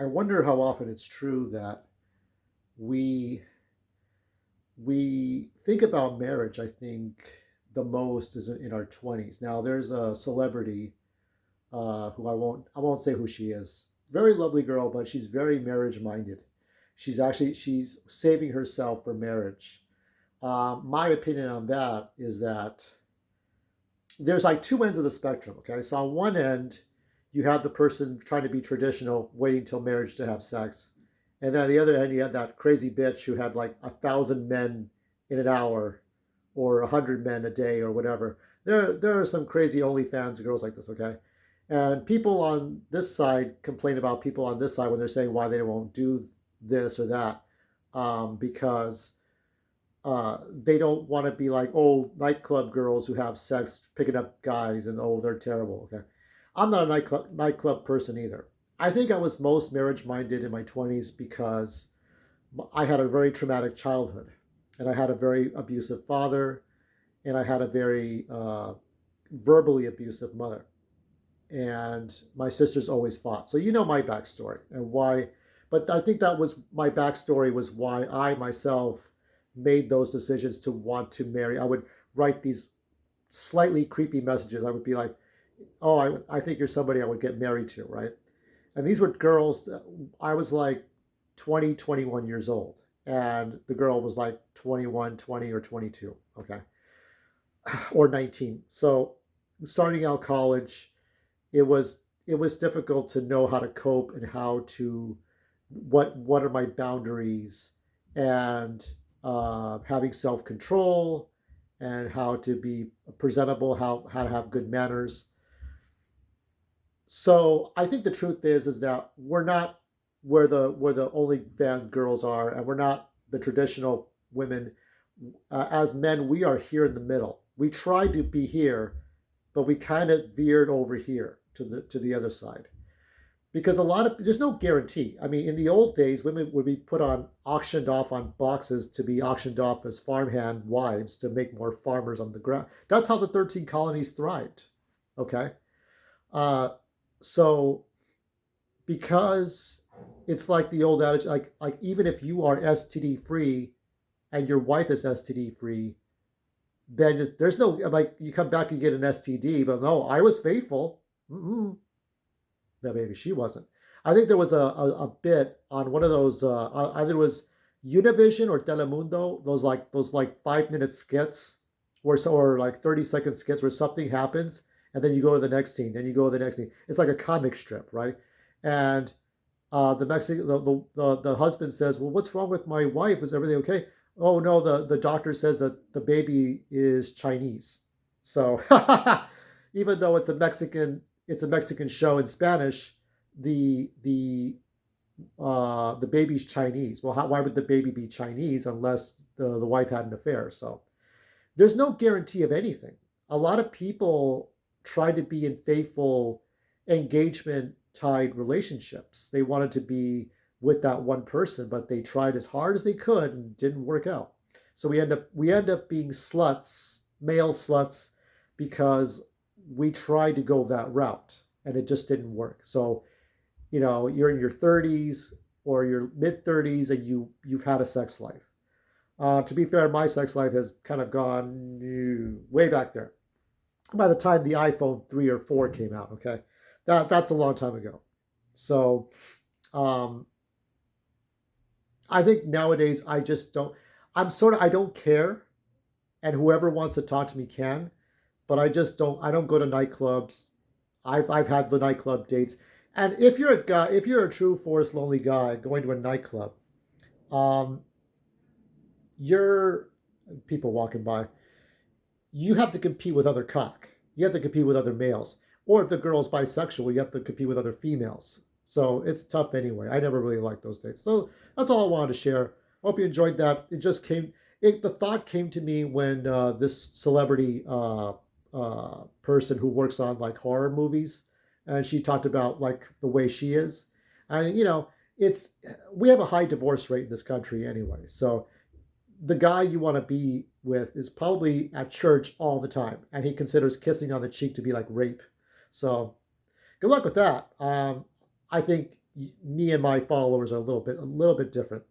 I wonder how often it's true that we we think about marriage. I think the most is in our 20s. Now, there's a celebrity who I won't say who she is. Very lovely girl, but she's very marriage minded. She's saving herself for marriage. My opinion on that is that there's like two ends of the spectrum. Okay, so on one end, you have the person trying to be traditional, waiting till marriage to have sex, and then on the other end, you have that crazy bitch who had like 1,000 men in an hour, or 100 men a day, or whatever. There are some crazy OnlyFans girls like this. Okay, and people on this side complain about people on this side when they're saying why they won't do this or that, because they don't want to be like old nightclub girls who have sex picking up guys and oh they're terrible. Okay, I'm not a nightclub person either. I think I was most marriage minded in my 20s because I had a very traumatic childhood, and I had a very abusive father, and I had a very verbally abusive mother, and my sisters always fought. So you know my backstory and why. But I think that was my backstory was why I myself made those decisions to want to marry. I would write these slightly creepy messages. I would be like, "Oh, I think you're somebody I would get married to," right? And these were girls. I was like 20, 21 years old, and the girl was like 21, 20, or 22. Okay, or 19. So starting out college, it was difficult to know how to cope and how to what are my boundaries, and having self control, and how to be presentable, how to have good manners. So I think the truth is that we're not where the only fan girls are, and we're not the traditional women. As men, we are here in the middle. We tried to be here, but we kind of veered over here to the other side, because a lot of there's no guarantee. I mean, in the old days, women would be put on auctioned off on boxes to be auctioned off as farmhand wives to make more farmers on the ground. That's how the 13 colonies thrived. Okay, uh, so because it's like the old adage, like even if you are STD free and your wife is STD free, then there's no like you come back and get an STD, but no, I was faithful. Mm-mm. No, maybe she wasn't. I think there was a bit on one of those either it was Univision or Telemundo, those like 5 minute skits or like 30-second skits where something happens and then you go to the next scene, then you go to the next scene. It's like a comic strip, right? And the Mexican the husband says, "Well, what's wrong with my wife? Is everything okay?" "Oh no, the doctor says that the baby is Chinese." So even though it's a Mexican show in Spanish, the baby's Chinese. Well, why would the baby be Chinese unless the wife had an affair? So there's no guarantee of anything. A lot of people try to be in faithful engagement tied relationships. They wanted to be with that one person, but they tried as hard as they could and didn't work out. So we end up being sluts, male sluts, because we tried to go that route and it just didn't work. So, you're in your 30s or your mid 30s and you've had a sex life. To be fair, my sex life has kind of gone way back there. By the time the iPhone 3 or 4 came out, okay, that's a long time ago. So, um, I think nowadays I just don't. I don't care, and whoever wants to talk to me can, but I just don't. I don't go to nightclubs. I've had the nightclub dates, and if you're a true forest lonely guy going to a nightclub, um, you're people walking by. You have to compete with other cock. You have to compete with other males. Or if the girl's bisexual, you have to compete with other females. So it's tough anyway. I never really liked those dates. So that's all I wanted to share. Hope you enjoyed that. The thought came to me when this celebrity person who works on like horror movies, and she talked about like the way she is. And, it's, we have a high divorce rate in this country anyway. So the guy you want to be with is probably at church all the time, and he considers kissing on the cheek to be like rape. So good luck with that. I think me and my followers are a little bit different.